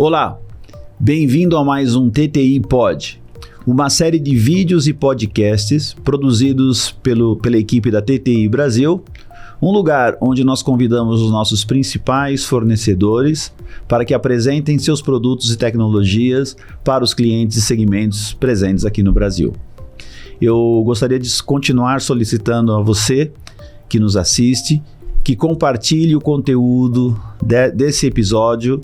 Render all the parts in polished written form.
Olá, bem-vindo a mais um TTI Pod, uma série de vídeos e podcasts produzidos pela equipe da TTI Brasil, um lugar onde nós convidamos os nossos principais fornecedores para que apresentem seus produtos e tecnologias para os clientes e segmentos presentes aqui no Brasil. Eu gostaria de continuar solicitando a você que nos assiste que compartilhe o conteúdo desse episódio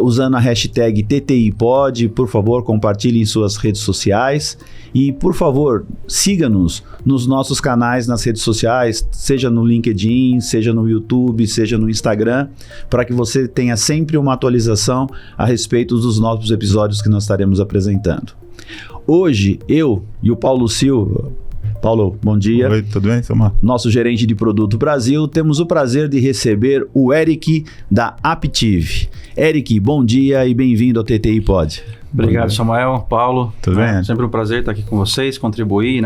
usando a hashtag TTIPod. Por favor, compartilhe em suas redes sociais e, por favor, siga-nos nos nossos canais nas redes sociais, seja no LinkedIn, seja no YouTube, seja no Instagram, para que você tenha sempre uma atualização a respeito dos novos episódios que nós estaremos apresentando. Hoje, eu e o Paulo Silva. Paulo, bom dia. Oi, tudo bem, Samar? Nosso gerente de produto Brasil, temos o prazer de receber o Eric da Aptiv. Eric, bom dia e bem-vindo ao TTI Pod. Obrigado, Samuel, Paulo. Tudo bem? Sempre um prazer estar aqui com vocês, contribuir,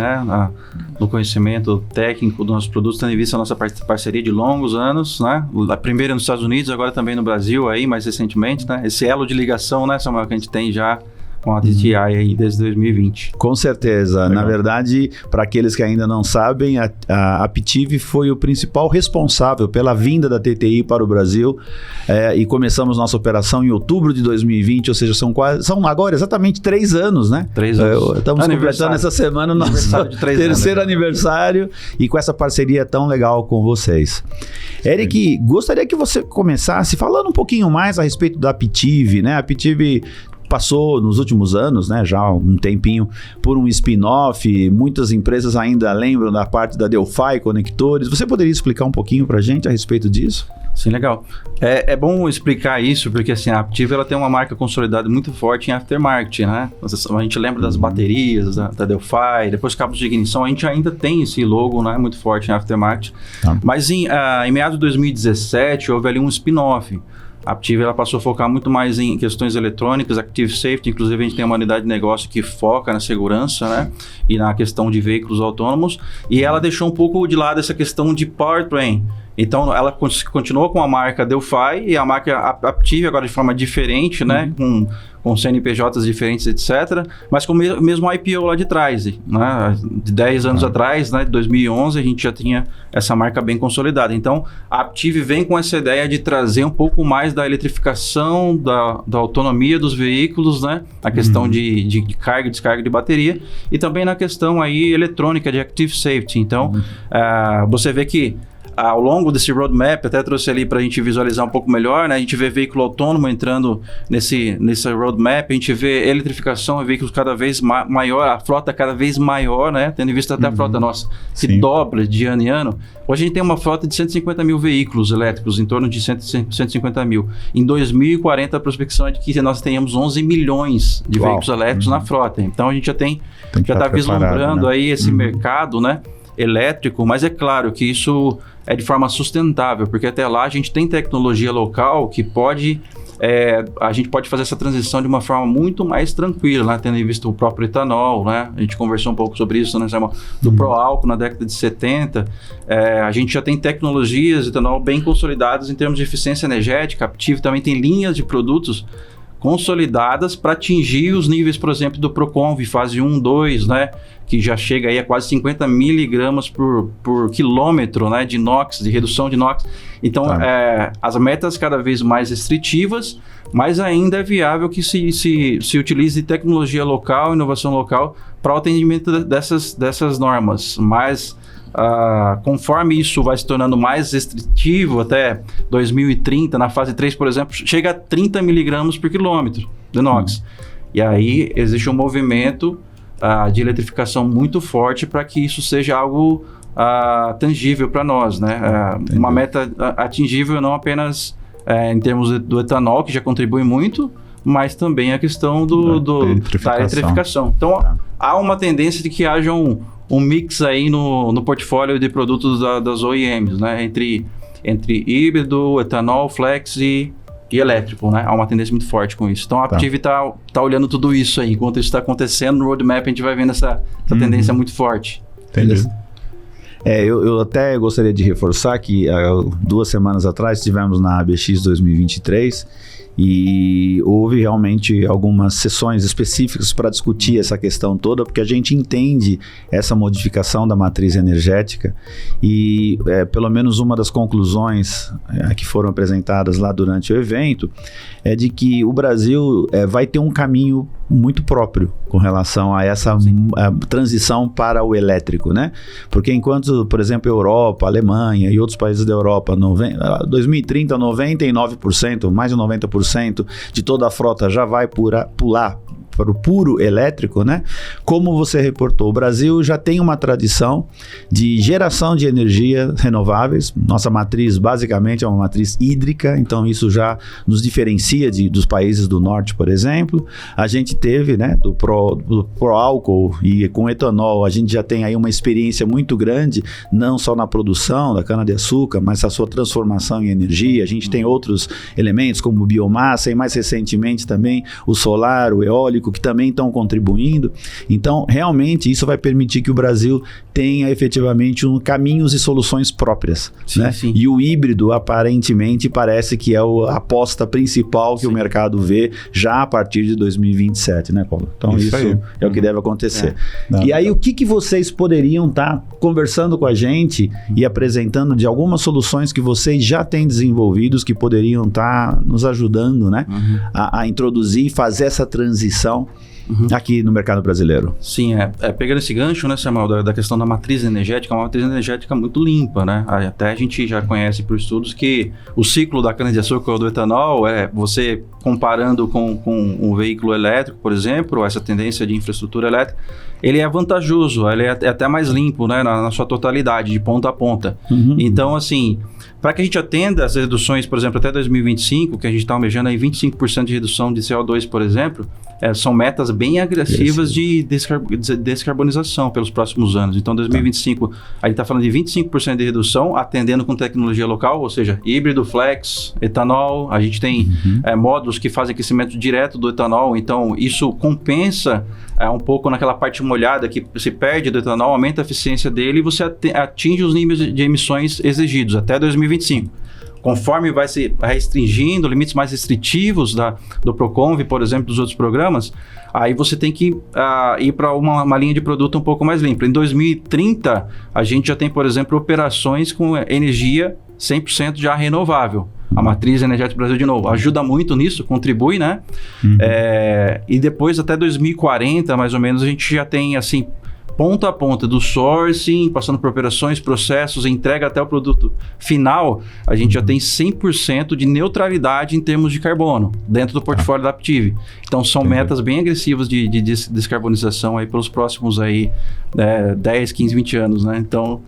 no conhecimento técnico dos nossos produtos, tendo em vista a nossa parceria de longos anos, né? A primeira nos Estados Unidos, agora também no Brasil, aí mais recentemente, né? Esse elo de ligação, né, Samuel, que a gente tem já com a TTI aí desde 2020. Com certeza. Legal. Na verdade, para aqueles que ainda não sabem, a Aptiv foi o principal responsável pela vinda da TTI para o Brasil e começamos nossa operação em outubro de 2020, ou seja, são agora exatamente 3 anos, né? 3 anos. Estamos completando essa semana o nosso terceiro aniversário e com essa parceria tão legal com vocês. Eric, gostaria que você começasse falando um pouquinho mais a respeito da Aptiv, né? A Aptiv passou nos últimos anos, né, já há um tempinho, por um spin-off. Muitas empresas ainda lembram da parte da Delphi Conectores. Você poderia explicar um pouquinho para a gente a respeito disso? Sim, legal. É bom explicar isso, porque assim, a Aptiv ela tem uma marca consolidada muito forte em aftermarket, né? A gente lembra das baterias, da Delphi, depois cabos de ignição, a gente ainda tem esse logo, né, muito forte em aftermarket. Mas em meados de 2017 houve ali um spin-off. A Aptiv ela passou a focar muito mais em questões eletrônicas, Active Safety. Inclusive a gente tem uma unidade de negócio que foca na segurança, né, e na questão de veículos autônomos, e ela deixou um pouco de lado essa questão de powertrain. Então ela continuou com a marca Delphi e a marca Aptiv agora de forma diferente, né, com CNPJs diferentes, etc. Mas com o mesmo IPO lá de trás, né? De 10 anos atrás, né, de 2011, a gente já tinha essa marca bem consolidada. Então a Aptiv vem com essa ideia de trazer um pouco mais da eletrificação, da autonomia dos veículos, né, a questão de carga e descarga de bateria, e também na questão aí eletrônica de Active Safety. Então você vê que ao longo desse roadmap, até trouxe ali para a gente visualizar um pouco melhor, né? A gente vê veículo autônomo entrando nesse roadmap, a gente vê eletrificação, veículos cada vez maior, a frota cada vez maior, né? Tendo em vista até a frota nossa, que dobra de ano em ano. Hoje a gente tem uma frota de 150 mil veículos elétricos, em torno de 150 mil. Em 2040, a prospecção é de que nós tenhamos 11 milhões de veículos elétricos na frota. Então a gente já está vislumbrando, né, aí esse mercado, né, elétrico, mas é claro que isso é de forma sustentável, porque até lá a gente tem tecnologia local que a gente pode fazer essa transição de uma forma muito mais tranquila, né? Tendo em vista o próprio etanol, né? A gente conversou um pouco sobre isso, né? Do pró-álcool na década de 70, a gente já tem tecnologias de etanol bem consolidadas em termos de eficiência energética. A Aptiv também tem linhas de produtos consolidadas para atingir os níveis, por exemplo, do Proconv fase 1, 2, né, que já chega aí a quase 50 miligramas por quilômetro, né, de NOx, de redução de NOx. Então, as metas cada vez mais restritivas, mas ainda é viável que se utilize tecnologia local, inovação local, para o atendimento dessas normas. Mas conforme isso vai se tornando mais restritivo, até 2030, na fase 3, por exemplo, chega a 30 miligramas por quilômetro de NOx. E aí existe um movimento de eletrificação muito forte para que isso seja algo tangível para nós, né? Uma meta atingível não apenas em termos do etanol, que já contribui muito, mas também a questão da eletrificação. Então, há uma tendência de que haja um mix aí no portfólio de produtos das OEMs, né? Entre híbrido, etanol, flex e elétrico, né? Há uma tendência muito forte com isso. Então, a Aptiv tá olhando tudo isso aí. Enquanto isso está acontecendo no roadmap, a gente vai vendo essa tendência muito forte. Entendi. Eu até gostaria de reforçar que 2 semanas atrás estivemos na ABX 2023 E houve realmente algumas sessões específicas para discutir essa questão toda, porque a gente entende essa modificação da matriz energética e pelo menos uma das conclusões que foram apresentadas lá durante o evento é de que o Brasil vai ter um caminho muito próprio com relação a essa transição para o elétrico, né? Porque enquanto, por exemplo, Europa, Alemanha e outros países da Europa, 2030, 99%, mais de 90% de toda a frota já vai pular para o puro elétrico, né? Como você reportou, o Brasil já tem uma tradição de geração de energia renováveis. Nossa matriz basicamente é uma matriz hídrica, então isso já nos diferencia dos países do norte, por exemplo. A gente teve, né, do pró-álcool e com etanol, a gente já tem aí uma experiência muito grande, não só na produção da cana-de-açúcar, mas a sua transformação em energia. A gente tem outros elementos como biomassa e mais recentemente também o solar, o eólico, que também estão contribuindo. Então, realmente, isso vai permitir que o Brasil tenha efetivamente caminhos e soluções próprias. Sim, né? sim. E o híbrido, aparentemente, parece que é a aposta principal que o mercado vê já a partir de 2027, né, Paulo? Então, isso é o que deve acontecer. E aí, o que vocês poderiam estar conversando com a gente e apresentando de algumas soluções que vocês já têm desenvolvidos que poderiam estar nos ajudando, né, a introduzir e fazer essa transição aqui no mercado brasileiro? Sim, pegando esse gancho, né, Samuel, da questão da matriz energética, é uma matriz energética muito limpa, né? Até a gente já conhece por estudos que o ciclo da cana-de-açúcar ou do etanol, você comparando com um veículo elétrico, por exemplo, essa tendência de infraestrutura elétrica, ele é vantajoso, ele é até mais limpo, né, na sua totalidade, de ponta a ponta. Então, assim, para que a gente atenda as reduções, por exemplo, até 2025, que a gente está almejando aí 25% de redução de CO2, por exemplo, são metas bem agressivas de descarbonização pelos próximos anos. Então, 2025, a gente está falando de 25% de redução, atendendo com tecnologia local, ou seja, híbrido, flex, etanol. A gente tem módulos que fazem aquecimento direto do etanol, então isso compensa um pouco naquela parte molhada que se perde do etanol, aumenta a eficiência dele e você atinge os níveis de emissões exigidos até 2025. Conforme vai se restringindo, limites mais restritivos do Proconv, por exemplo, dos outros programas, aí você tem que ir para uma linha de produto um pouco mais limpa. Em 2030, a gente já tem, por exemplo, operações com energia 100% já renovável. A matriz energética do Brasil, de novo, ajuda muito nisso, contribui, né? E depois, até 2040, mais ou menos, a gente já tem, assim, ponta a ponta do sourcing, passando por operações, processos, entrega até o produto final, a gente já tem 100% de neutralidade em termos de carbono dentro do portfólio da Aptiv. Então, são metas bem agressivas de descarbonização aí pelos próximos aí, 10, 15, 20 anos, né? Então,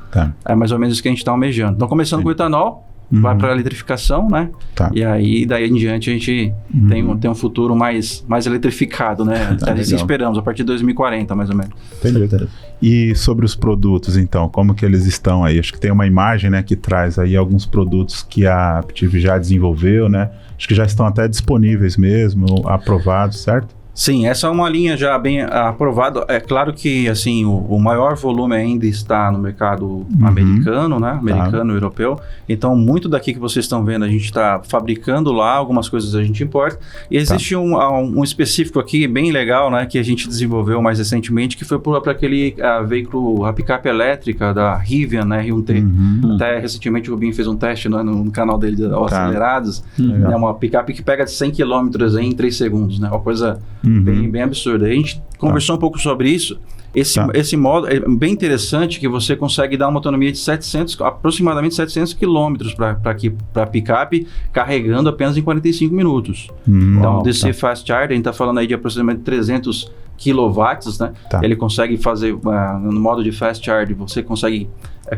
é mais ou menos isso que a gente está almejando. Então, começando com o etanol, vai para a eletrificação, né? E aí, daí em diante, a gente tem um futuro mais eletrificado, né? Assim esperamos, a partir de 2040, mais ou menos. Entendi. E sobre os produtos, então, como que eles estão aí? Acho que tem uma imagem, né, que traz aí alguns produtos que a Aptiv já desenvolveu, né? Acho que já estão até disponíveis mesmo, aprovados, certo? Sim, essa é uma linha já bem aprovada. É claro que assim, o maior volume ainda está no mercado americano, né? Americano e europeu. Então, muito daqui que vocês estão vendo, a gente está fabricando lá, algumas coisas a gente importa. E existe um específico aqui, bem legal, né? Que a gente desenvolveu mais recentemente, que foi para aquele veículo, a picape elétrica da Rivian, né? R1T. Até recentemente o Rubinho fez um teste no canal dele, Acelerados. É uma picape que pega 100 km em 3 segundos, né? Uma coisa bem absurda. A gente conversou um pouco sobre isso. Esse modo é bem interessante, que você consegue dar uma autonomia de aproximadamente 700 km para a picape, carregando apenas em 45 minutos. Então, o DC Fast Charge, a gente está falando aí de aproximadamente 300 kW, né? Ele consegue fazer, no modo de Fast Charge, você consegue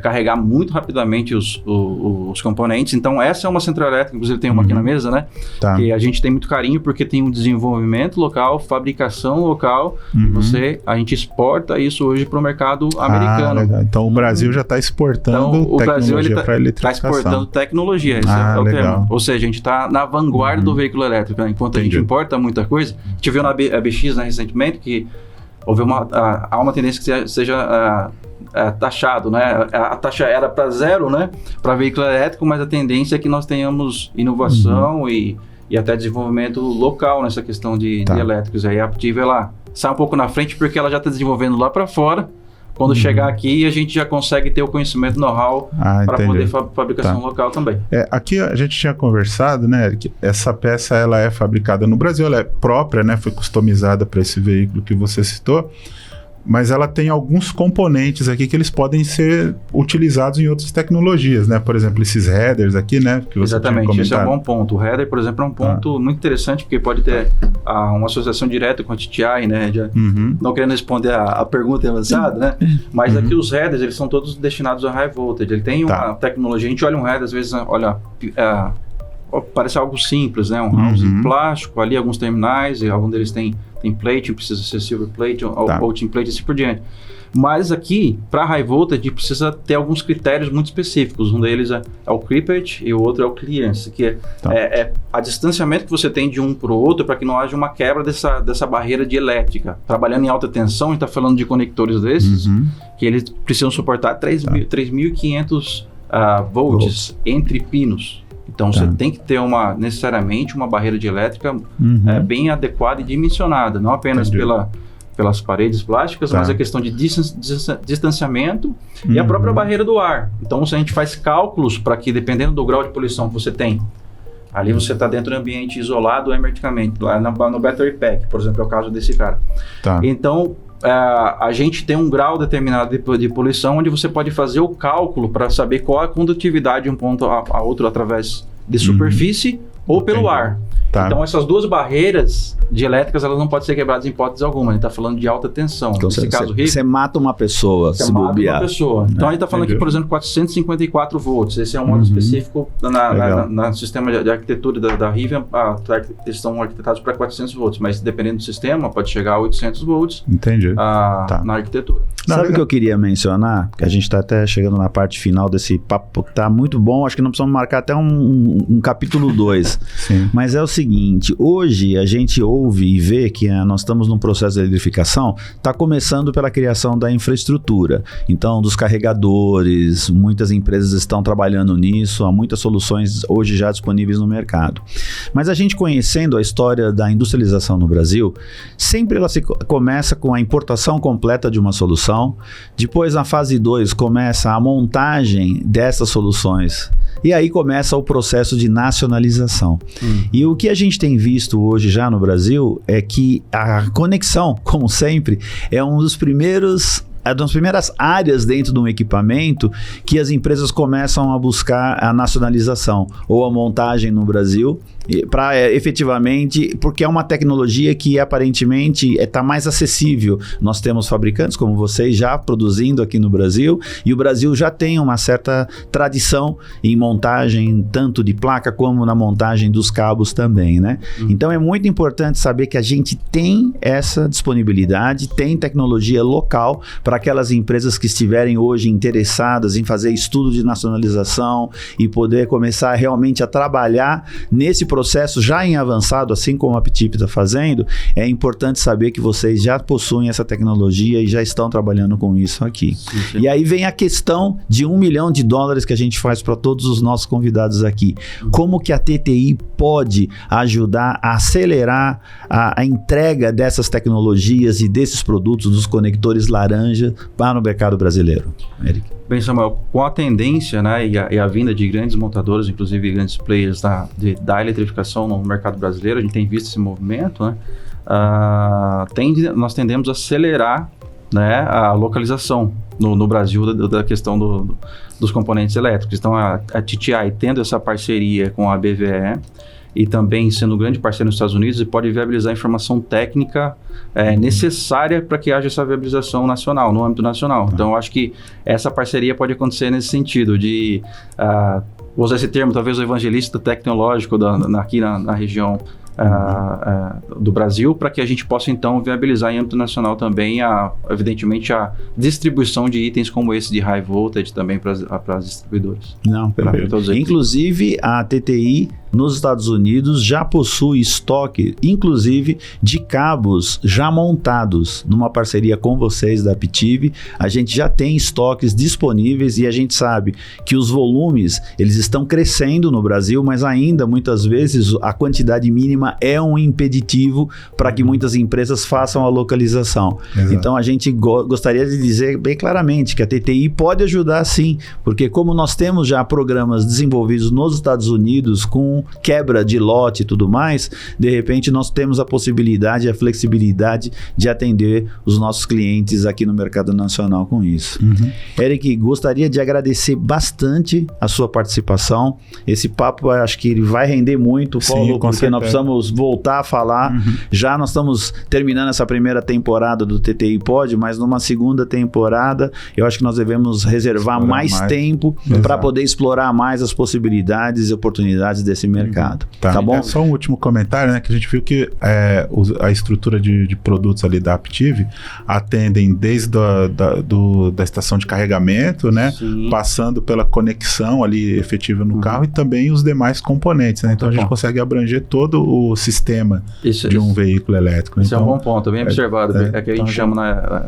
carregar muito rapidamente os componentes. Então, essa é uma central elétrica, inclusive tem uma aqui na mesa, né? Que a gente tem muito carinho, porque tem um desenvolvimento local, fabricação local, a gente exporta isso hoje para o mercado americano. Legal. Então, o Brasil já está exportando tecnologia para eletrificação. Está exportando tecnologia, esse é o termo. Ou seja, a gente está na vanguarda do veículo elétrico, né? Enquanto a gente importa muita coisa. A gente viu na ABX, né, recentemente, que houve há uma tendência que seja taxado, né? A taxa era para zero, né? Para veículo elétrico, mas a tendência é que nós tenhamos inovação e e até desenvolvimento local nessa questão de elétricos. Aí a Aptiv, ela sai um pouco na frente porque ela já está desenvolvendo lá para fora. Quando chegar aqui, a gente já consegue ter o conhecimento, know-how para poder fabricação local também. Aqui a gente tinha conversado, né, que essa peça ela é fabricada no Brasil, ela é própria, né, foi customizada para esse veículo que você citou, mas ela tem alguns componentes aqui que eles podem ser utilizados em outras tecnologias, né? Por exemplo, esses headers aqui, né? Que você Exatamente, esse é um bom ponto. O header, por exemplo, é um ponto muito interessante, porque pode ter uma associação direta com a TTI, né? Não querendo responder a pergunta avançada, né? Mas aqui os headers, eles são todos destinados a high voltage. Ele tem uma tecnologia, a gente olha um header, às vezes, olha... parece algo simples, né? Um house de plástico, ali alguns terminais, e algum deles tem plate, precisa ser silver plate ou tin plate e assim por diante. Mas aqui, para high voltage, precisa ter alguns critérios muito específicos. Um deles é o creepage e o outro é o clearance, que é a distanciamento que você tem de um para o outro para que não haja uma quebra dessa barreira de elétrica. Trabalhando em alta tensão, a gente está falando de conectores desses, que eles precisam suportar 3.500 volts entre pinos. Então, você tem que ter necessariamente uma barreira de elétrica bem adequada e dimensionada, não apenas pelas paredes plásticas, mas a questão de distanciamento e a própria barreira do ar. Então, se a gente faz cálculos para que, dependendo do grau de poluição que você tem, ali você está dentro de um ambiente isolado hermeticamente, lá no battery pack, por exemplo, é o caso desse cara. Então, a gente tem um grau determinado de poluição onde você pode fazer o cálculo para saber qual a condutividade de um ponto a outro através de superfície ou pelo ar. Então, essas duas barreiras de elétricas, elas não podem ser quebradas em hipótese alguma. A gente está falando de alta tensão. Então, você mata uma pessoa, se bobear. Uma pessoa. Então, a gente está falando aqui, por exemplo, 454 volts. Esse é um modo específico no sistema de arquitetura da Rivian. Eles estão arquitetados para 400 volts, mas dependendo do sistema, pode chegar a 800 volts na arquitetura. Sabe o que eu queria mencionar? Porque a gente está até chegando na parte final desse papo, que está muito bom. Acho que não precisamos marcar até um capítulo 2. Mas é o seguinte, hoje a gente ouve e vê que nós estamos num processo de eletrificação, está começando pela criação da infraestrutura. Então, dos carregadores, muitas empresas estão trabalhando nisso, há muitas soluções hoje já disponíveis no mercado. Mas a gente conhecendo a história da industrialização no Brasil, sempre ela começa com a importação completa de uma solução, depois na fase 2 começa a montagem dessas soluções, e aí começa o processo de nacionalização. E o que a gente tem visto hoje já no Brasil é que a conexão, como sempre, é uma das primeiras áreas dentro de um equipamento que as empresas começam a buscar a nacionalização ou a montagem no Brasil para efetivamente, porque é uma tecnologia que aparentemente está mais acessível. Nós temos fabricantes como vocês já produzindo aqui no Brasil, e o Brasil já tem uma certa tradição em montagem tanto de placa como na montagem dos cabos também, né? Então é muito importante saber que a gente tem essa disponibilidade, tem tecnologia local para aquelas empresas que estiverem hoje interessadas em fazer estudo de nacionalização e poder começar realmente a trabalhar nesse processo já em avançado, assim como a Aptiv está fazendo. É importante saber que vocês já possuem essa tecnologia e já estão trabalhando com isso aqui. E aí vem a questão de $1 milhão que a gente faz para todos os nossos convidados aqui. Como que a TTI pode ajudar a acelerar a entrega dessas tecnologias e desses produtos, dos conectores laranja, para o mercado brasileiro? Eric. Bem, Samuel, com a tendência, né, e a vinda de grandes montadoras, inclusive grandes players da eletrificação no mercado brasileiro, a gente tem visto esse movimento, né? Nós tendemos a acelerar, né, a localização no Brasil da questão dos componentes elétricos. Então, a TTI tendo essa parceria com a BVE e também sendo um grande parceiro nos Estados Unidos, pode viabilizar a informação técnica necessária para que haja essa viabilização nacional, no âmbito nacional. Então, eu acho que essa parceria pode acontecer nesse sentido de, vou usar esse termo, talvez o evangelista tecnológico aqui na região do Brasil, para que a gente possa então viabilizar em âmbito nacional também, evidentemente, a distribuição de itens como esse de high voltage também para as distribuidoras. Não, perfeito. Inclusive, a TTI nos Estados Unidos já possui estoque, inclusive de cabos já montados. Numa parceria com vocês da Aptiv, a gente já tem estoques disponíveis e a gente sabe que os volumes, eles estão crescendo no Brasil, mas ainda muitas vezes a quantidade mínima é um impeditivo para que muitas empresas façam a localização. Exato. Então a gente gostaria de dizer bem claramente que a TTI pode ajudar sim, porque como nós temos já programas desenvolvidos nos Estados Unidos com quebra de lote e tudo mais, de repente nós temos a possibilidade e a flexibilidade de atender os nossos clientes aqui no mercado nacional com isso. Eric, gostaria de agradecer bastante a sua participação. Esse papo, acho que ele vai render muito, Paulo, sim, porque certeza. nós precisamos voltar a falar. Já nós estamos terminando essa primeira temporada do TTI Pod, mas numa segunda temporada, eu acho que nós devemos reservar mais tempo para poder explorar mais as possibilidades e oportunidades desse mercado. Tá bom? É só um último comentário, né? Que a gente viu que a estrutura de produtos ali da Aptiv atendem desde da estação de carregamento, né? Sim. Passando pela conexão ali efetiva no carro e também os demais componentes, né? Então a gente consegue abranger todo o sistema de um veículo elétrico. Isso então, é um bom ponto, bem observado. É que a gente chama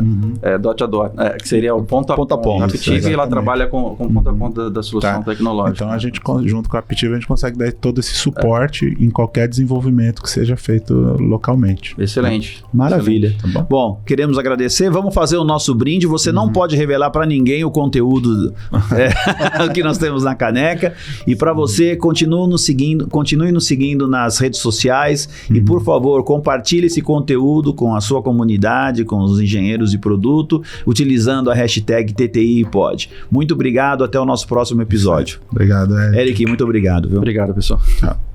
dot a dot, que seria o ponto a ponto. A Aptiv ela trabalha com ponto a ponto da solução tecnológica. Então a gente, junto com a Aptiv, a gente consegue dar todo esse suporte em qualquer desenvolvimento que seja feito localmente. Excelente. Maravilha. Excelente. Tá bom, queremos agradecer. Vamos fazer o nosso brinde. Você não pode revelar para ninguém o conteúdo que nós temos na caneca. E para você, continue nos seguindo nas redes sociais e, por favor, compartilhe esse conteúdo com a sua comunidade, com os engenheiros de produto, utilizando a hashtag TTIPod. Muito obrigado, até o nosso próximo episódio. Obrigado, Eric, muito obrigado. Viu? Obrigado, pessoal. Tchau.